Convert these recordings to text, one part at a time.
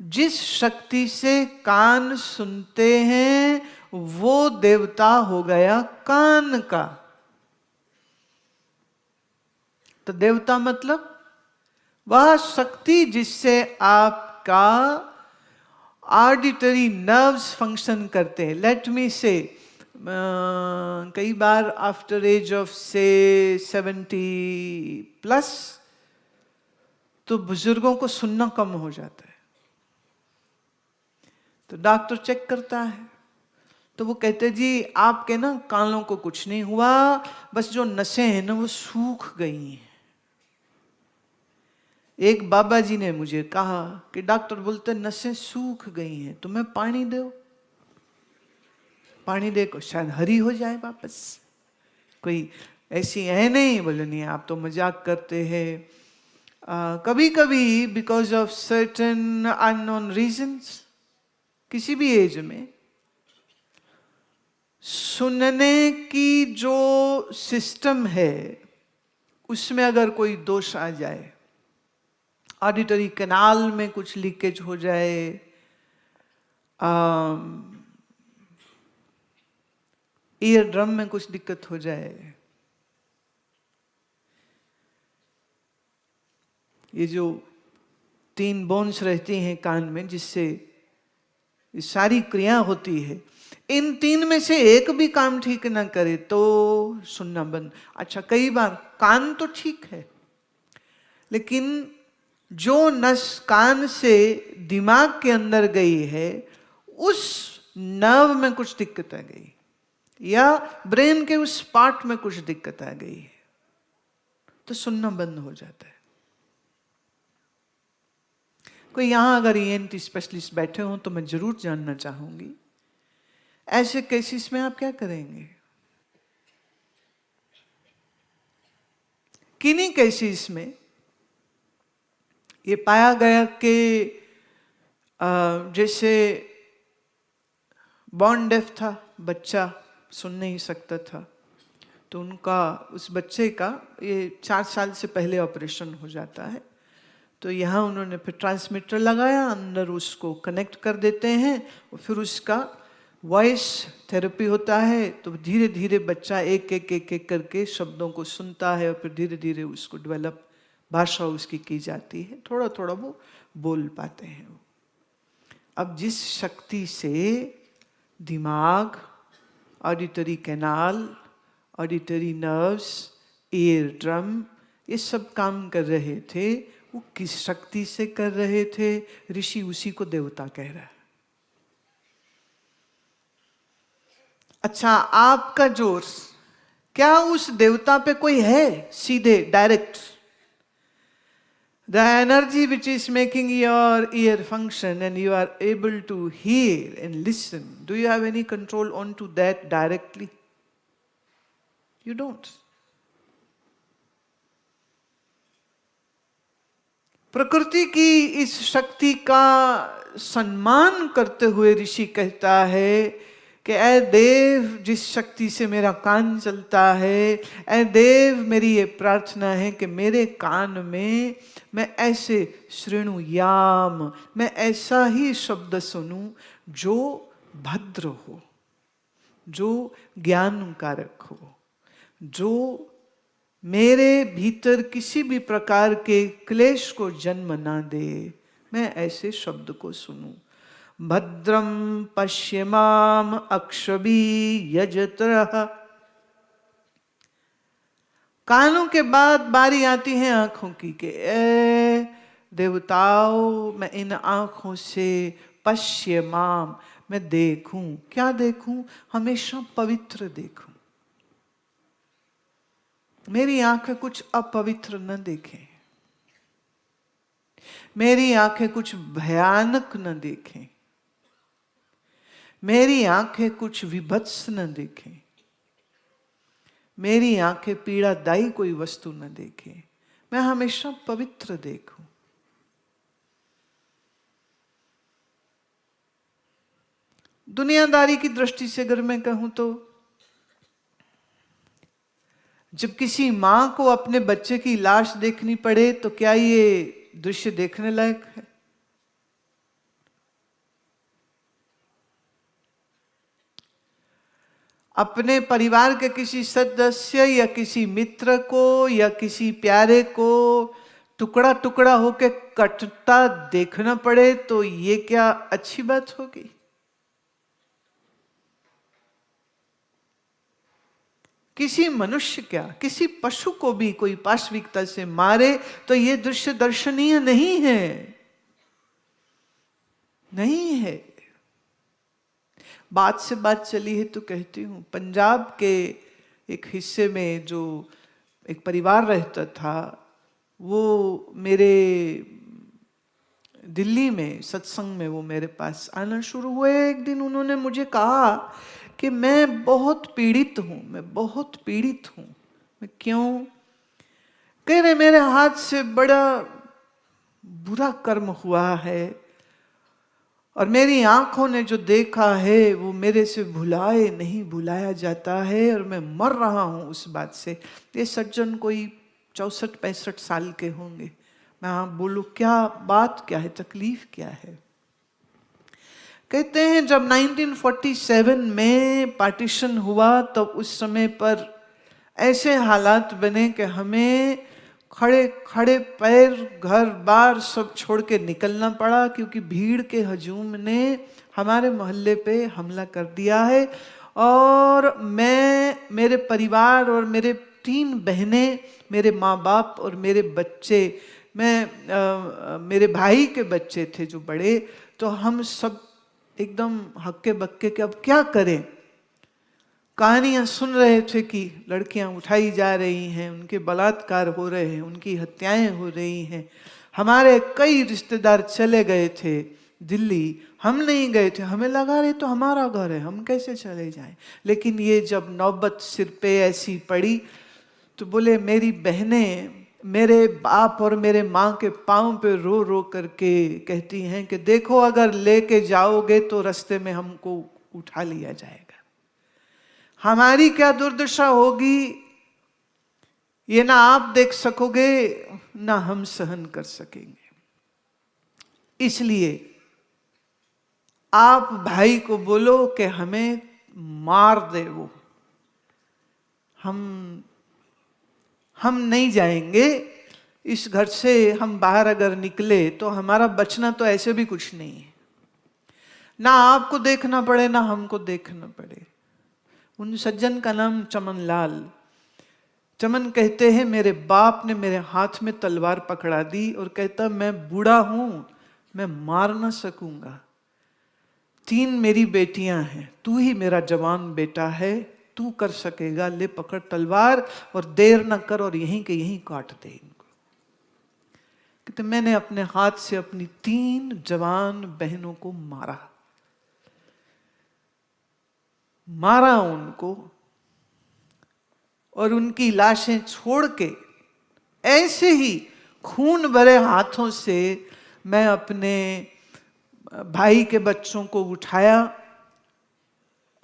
जिस शक्ति से कान सुनते हैं वो देवता हो गया कान का। तो देवता मतलब वह शक्ति जिससे आपका ऑडिटरी नर्व्स फंक्शन करते हैं। लेट मी से कई बार आफ्टर एज ऑफ से 70+ तो बुजुर्गों को सुनना कम हो जाता है। तो डॉक्टर चेक करता है तो वो कहते जी आपके ना कानों को कुछ नहीं हुआ, बस जो नसें हैं ना वो सूख गई हैं। एक बाबा जी ने मुझे कहा कि डॉक्टर बोलते नसें सूख गई हैं, तुम्हें पानी दो, पानी दे को शायद हरी हो जाए वापस। कोई ऐसी है नहीं, बोले नहीं आप तो मजाक करते हैं। कभी कभी because of certain unknown reasons किसी भी एज में सुनने की जो सिस्टम है उसमें अगर कोई दोष आ जाए, ऑडिटरी कैनाल में कुछ लीकेज हो जाए, ईयर ड्रम में कुछ दिक्कत हो जाए, ये जो 3 बोन्स रहती हैं कान में जिससे ये सारी क्रिया होती है, इन 3 में से एक भी काम ठीक ना करे तो सुनना बंद। अच्छा कई बार कान तो ठीक है लेकिन जो नस कान से दिमाग के अंदर गई है उस नर्व में कुछ दिक्कत आ गई या ब्रेन के उस पार्ट में कुछ दिक्कत आ गई है तो सुनना बंद हो जाता है। कोई यहां अगर ईएनटी स्पेशलिस्ट बैठे हो तो मैं जरूर जानना चाहूंगी ऐसे केसेस में आप क्या करेंगे। किन्हीं केसेस में ये पाया गया कि जैसे बॉर्न डेफ था, बच्चा सुन नहीं सकता था, तो उनका उस बच्चे का ये 4 साल से पहले ऑपरेशन हो जाता है। तो यहाँ उन्होंने फिर ट्रांसमीटर लगाया, अंदर उसको कनेक्ट कर देते हैं और फिर उसका वॉइस थेरेपी होता है। तो धीरे धीरे बच्चा एक एक करके शब्दों को सुनता है और फिर धीरे धीरे उसको डेवलप भाषा उसकी की जाती है, थोड़ा थोड़ा वो बोल पाते हैं। अब जिस शक्ति से दिमाग, auditory canal, auditory nerves, ear drum ये सब काम कर रहे थे, वो किस शक्ति से कर रहे थे? ऋषि उसी को देवता कह रहा है। अच्छा आपका जोर क्या उस देवता पे कोई है सीधे direct? The energy which is making your ear function and you are able to hear and listen, do you have any control onto that directly? You don't. प्रकृति की इस शक्ति का सम्मान करते हुए ऋषि कहता है कि ऐ देव, जिस शक्ति से मेरा कान चलता है, ऐ देव मेरी ये प्रार्थना है कि मेरे कान में मैं ऐसे श्रेणुयाम, मैं ऐसा ही शब्द सुनूं जो भद्र हो, जो ज्ञानकारक हो, जो मेरे भीतर किसी भी प्रकार के क्लेश को जन्म ना दे, मैं ऐसे शब्द को सुनूं। भद्रम पश्यमाम अक्षबी यजत्रः। कानों के बाद बारी आती है आंखों की कि ए देवताओं, मैं इन आंखों से पश्यमाम, मैं देखूं। क्या देखूं? हमेशा पवित्र देखूं। मेरी आंखें कुछ अपवित्र न देखें, मेरी आंखें कुछ भयानक न देखें, मेरी आंखें कुछ विभत्स न देखें, मेरी आंखें पीड़ादायी कोई वस्तु न देखें, मैं हमेशा पवित्र देखूं। दुनियादारी की दृष्टि से अगर मैं कहूं तो जब किसी मां को अपने बच्चे की लाश देखनी पड़े तो क्या ये दृश्य देखने लायक है? अपने परिवार के किसी सदस्य या किसी मित्र को या किसी प्यारे को टुकड़ा टुकड़ा होके कटता देखना पड़े तो ये क्या अच्छी बात होगी? किसी मनुष्य क्या, किसी पशु को भी कोई पाशविकता से मारे तो ये दृश्य दर्शनीय नहीं है, नहीं है। बात से बात चली है तो कहती हूँ, पंजाब के एक हिस्से में जो एक परिवार रहता था, वो मेरे दिल्ली में सत्संग में वो मेरे पास आना शुरू हुए। एक दिन उन्होंने मुझे कहा कि मैं बहुत पीड़ित हूँ, मैं बहुत पीड़ित हूँ। मैं क्यों? कह रहे मेरे हाथ से बड़ा बुरा कर्म हुआ है और मेरी आंखों ने जो देखा है वो मेरे से भुलाए नहीं भुलाया जाता है और मैं मर रहा हूँ उस बात से। ये सज्जन कोई 64-65 साल के होंगे। मैं हाँ बोलूँ क्या बात क्या है, तकलीफ क्या है? कहते हैं जब 1947 में पार्टीशन हुआ तब तो उस समय पर ऐसे हालात बने कि हमें खड़े खड़े पैर घर बार सब छोड़ के निकलना पड़ा, क्योंकि भीड़ के हजूम ने हमारे मोहल्ले पे हमला कर दिया है। और मैं, मेरे परिवार और मेरे 3 बहनें, मेरे माँ बाप और मेरे बच्चे, मेरे भाई के बच्चे थे जो बड़े, तो हम सब एकदम हक्के बक्के के अब क्या करें। कहानियां सुन रहे थे कि लड़कियां उठाई जा रही हैं, उनके बलात्कार हो रहे हैं, उनकी हत्याएं हो रही हैं। हमारे कई रिश्तेदार चले गए थे दिल्ली, हम नहीं गए थे। हमें लगा रहे तो हमारा घर है, हम कैसे चले जाएं। लेकिन ये जब नौबत सिर पे ऐसी पड़ी तो बोले मेरी बहनें मेरे बाप और मेरे माँ के पाँव पे रो रो करके कहती हैं कि देखो अगर लेके जाओगे तो रास्ते में हमको उठा लिया जाएगा, हमारी क्या दुर्दशा होगी ये ना आप देख सकोगे ना हम सहन कर सकेंगे। इसलिए आप भाई को बोलो कि हमें मार दे वो, हम नहीं जाएंगे इस घर से। हम बाहर अगर निकले तो हमारा बचना तो ऐसे भी कुछ नहीं है, ना आपको देखना पड़े ना हमको देखना पड़े। उन सज्जन का नाम चमन लाल। चमन कहते हैं मेरे बाप ने मेरे हाथ में तलवार पकड़ा दी और कहता मैं बूढ़ा हूं, मैं मार ना सकूंगा। 3 मेरी बेटियां हैं, तू ही मेरा जवान बेटा है, तू कर सकेगा, ले पकड़ तलवार और देर ना कर और यहीं के यहीं काट दे इनको। कहते मैंने अपने हाथ से अपनी 3 जवान बहनों को मारा उनको, और उनकी लाशें छोड़ के ऐसे ही खून भरे हाथों से मैं अपने भाई के बच्चों को उठाया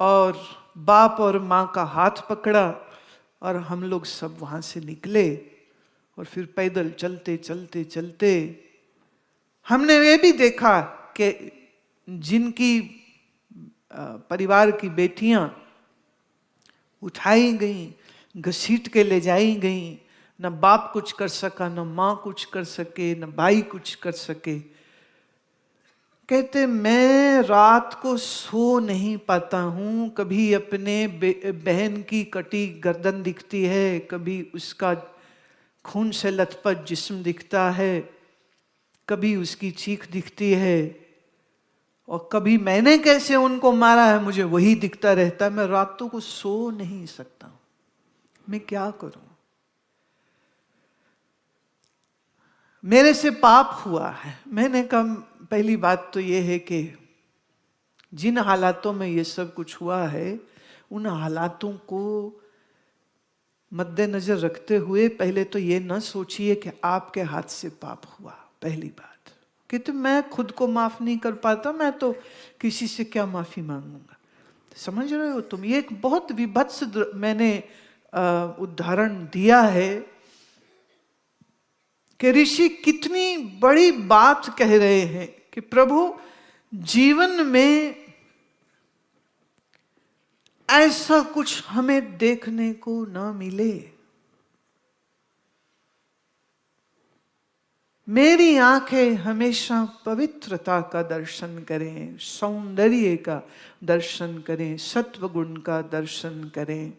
और बाप और माँ का हाथ पकड़ा और हम लोग सब वहां से निकले। और फिर पैदल चलते चलते चलते हमने ये भी देखा कि जिनकी परिवार की बेटियां उठाई गई, घसीट के ले जाई गई, न बाप कुछ कर सका, न माँ कुछ कर सके, न भाई कुछ कर सके। कहते मैं रात को सो नहीं पाता हूँ, कभी अपने बहन की कटी गर्दन दिखती है, कभी उसका खून से लथपथ जिस्म दिखता है, कभी उसकी चीख दिखती है, और कभी मैंने कैसे उनको मारा है मुझे वही दिखता रहता है। मैं रातों को सो नहीं सकता, मैं क्या करूं। मेरे से पाप हुआ है। मैंने कहा पहली बात तो ये है कि जिन हालातों में ये सब कुछ हुआ है उन हालातों को मद्देनजर रखते हुए पहले तो ये ना सोचिए कि आपके हाथ से पाप हुआ। पहली बात कि तो मैं खुद को माफ नहीं कर पाता, मैं तो किसी से क्या माफी मांगूंगा। समझ रहे हो तुम? ये एक बहुत विभत्स मैंने उदाहरण दिया है कि ऋषि कितनी बड़ी बात कह रहे हैं कि प्रभु जीवन में ऐसा कुछ हमें देखने को न मिले। मेरी आंखें हमेशा पवित्रता का दर्शन करें, सौंदर्य का दर्शन करें, सत्व गुण का दर्शन करें,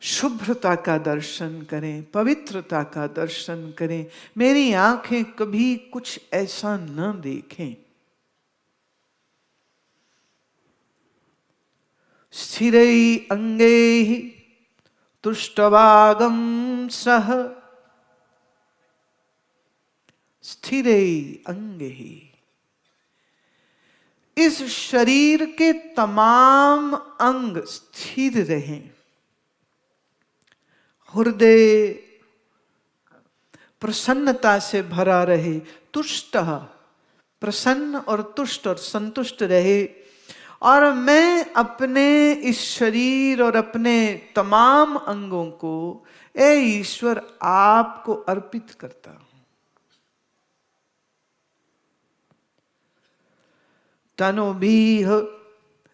शुभ्रता का दर्शन करें, पवित्रता का दर्शन करें। मेरी आंखें कभी कुछ ऐसा न देखें। स्थिरै अंगैहि तुष्टवागं सह, स्थिरै अंगैहि, इस शरीर के तमाम अंग स्थिर रहें, हृदय प्रसन्नता से भरा रहे, तुष्ट, प्रसन्न और तुष्ट और संतुष्ट रहे। और मैं अपने इस शरीर और अपने तमाम अंगों को ए ईश्वर आपको अर्पित करता हूं। तनोभिः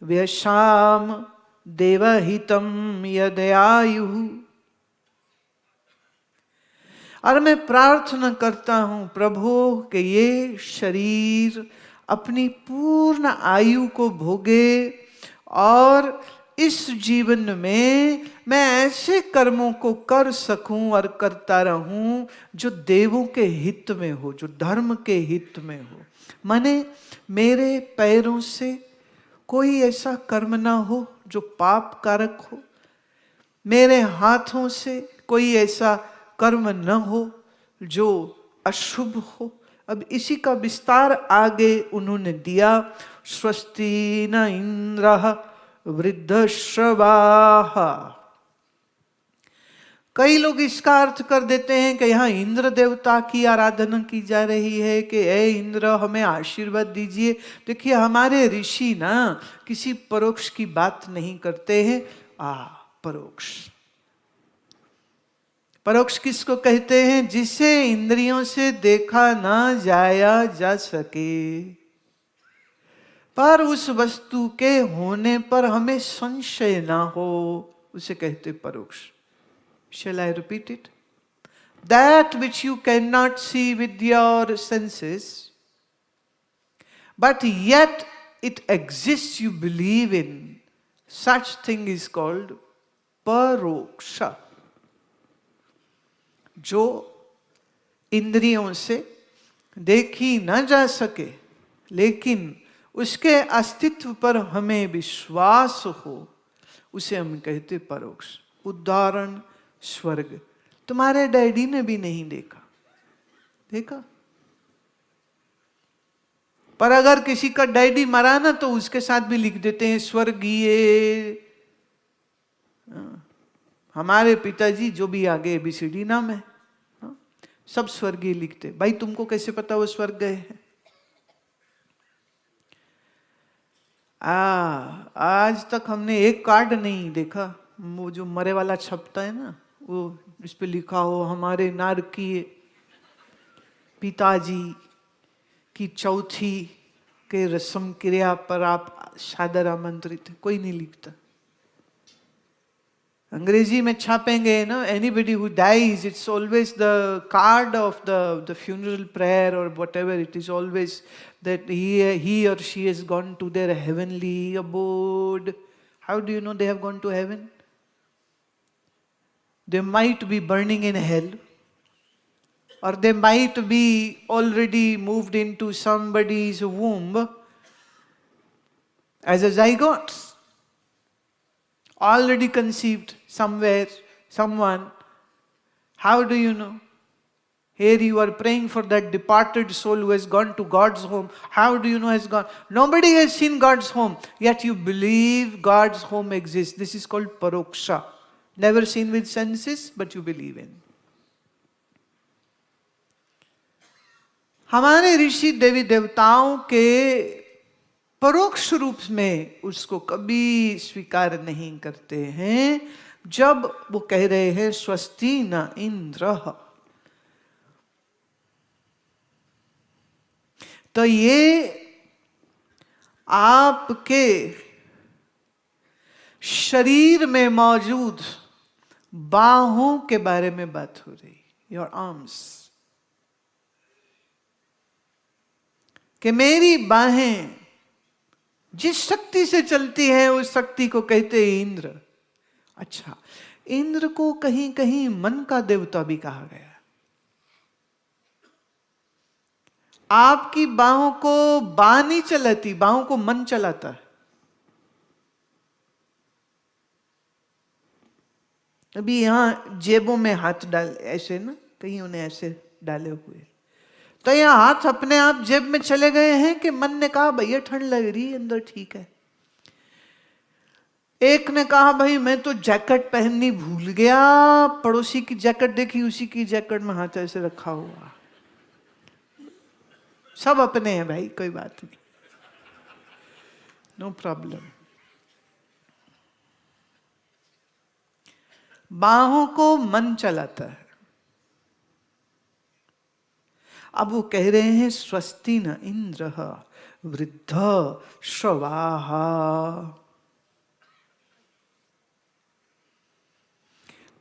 व्यशाम देवहितं यदयायुः, और मैं प्रार्थना करता हूं प्रभु कि ये शरीर अपनी पूर्ण आयु को भोगे और इस जीवन में मैं ऐसे कर्मों को कर सकूं और करता रहूं जो देवों के हित में हो, जो धर्म के हित में हो। माने मेरे पैरों से कोई ऐसा कर्म ना हो जो पाप कारक हो, मेरे हाथों से कोई ऐसा कर्म न हो जो अशुभ हो। अब इसी का विस्तार आगे उन्होंने दिया। स्वस्ति न इंद्रः वृद्धश्रवाः। कई लोग इसका अर्थ कर देते हैं कि यहाँ इंद्र देवता की आराधना की जा रही है कि ए इंद्र हमें आशीर्वाद दीजिए। देखिए हमारे ऋषि ना किसी परोक्ष की बात नहीं करते हैं। परोक्ष, परोक्ष किसको कहते हैं? जिसे इंद्रियों से देखा ना जाया जा सके, पर उस वस्तु के होने पर हमें संशय ना हो, उसे कहते परोक्ष। Shall I repeat it? That which you cannot see with your senses, but yet it exists, you believe in, such thing is called paroksha. जो इंद्रियों से देखी न जा सके लेकिन उसके अस्तित्व पर हमें विश्वास हो, उसे हम कहते परोक्ष। उदाहरण स्वर्ग। तुम्हारे डैडी ने भी नहीं देखा, देखा? पर अगर किसी का डैडी मरा ना तो उसके साथ भी लिख देते हैं स्वर्गीय। हमारे पिताजी जो भी आगे ABCD नाम है सब स्वर्गीय लिखते। भाई तुमको कैसे पता वो स्वर्ग गए हैं? आज तक हमने एक कार्ड नहीं देखा, वो जो मरे वाला छपता है ना, वो इस पे लिखा हो हमारे नारकीय पिताजी की चौथी के रस्म क्रिया पर आप सादर आमंत्रित हैं, कोई नहीं लिखता। अंग्रेजी में छापेंगे ना, anybody who dies, it's always the card of the funeral prayer or whatever, it is always that he or she has gone to their heavenly abode. How do you know they have gone to heaven? They might be burning in hell, or they might be already moved into somebody's womb as a zygote, already conceived somewhere, someone. How do you know? Here you are praying for that departed soul who has gone to God's home. How do you know has gone? Nobody has seen God's home, yet you believe God's home exists. This is called paroksha. Never seen with senses, but you believe in. हमारे ऋषि देवी देवताओं के परोक्ष रूप में उसको कभी स्वीकार नहीं करते हैं। जब वो कह रहे हैं स्वस्ति न इंद्रः, तो ये आपके शरीर में मौजूद बाहों के बारे में बात हो रही, योर आर्म्स, कि मेरी बाहें जिस शक्ति से चलती हैं उस शक्ति को कहते हैं इंद्र। अच्छा, इंद्र को कहीं कहीं मन का देवता भी कहा गया। आपकी बाहों को बाह नहीं चलाती, बाहों को मन चलाता है। अभी यहां जेबों में हाथ डाल, ऐसे ना, कहीं उन्हें ऐसे डाले हुए, तो यह हाथ अपने आप जेब में चले गए हैं कि मन ने कहा भैया ठंड लग रही है अंदर, ठीक है। एक ने कहा भाई मैं तो जैकेट पहननी भूल गया, पड़ोसी की जैकेट देखी, उसी की जैकेट में हाथ ऐसे रखा हुआ। सब अपने हैं भाई, कोई बात नहीं, नो प्रॉब्लम। बाहों को मन चलाता है। अब वो कह रहे हैं स्वस्ति न इंद्र वृद्ध श्रवाहा।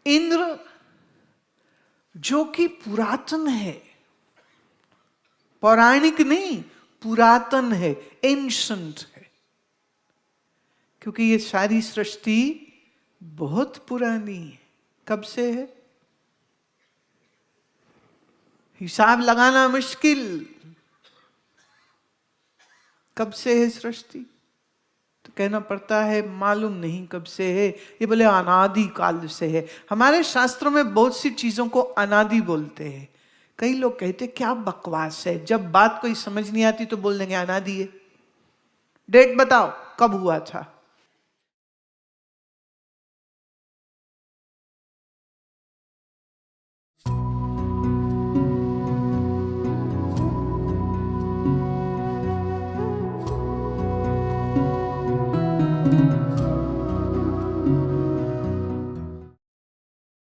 इंद्र जो कि पुरातन है, पौराणिक नहीं, पुरातन है, एंशंट है, क्योंकि ये सारी सृष्टि बहुत पुरानी है। कब से है हिसाब लगाना मुश्किल, कब से है सृष्टि, तो कहना पड़ता है मालूम नहीं कब से है। ये बोले अनादि काल से है। हमारे शास्त्रों में बहुत सी चीजों को अनादि बोलते हैं। कई लोग कहते क्या बकवास है, जब बात कोई समझ नहीं आती तो बोल देंगे अनादि है। डेट बताओ कब हुआ था,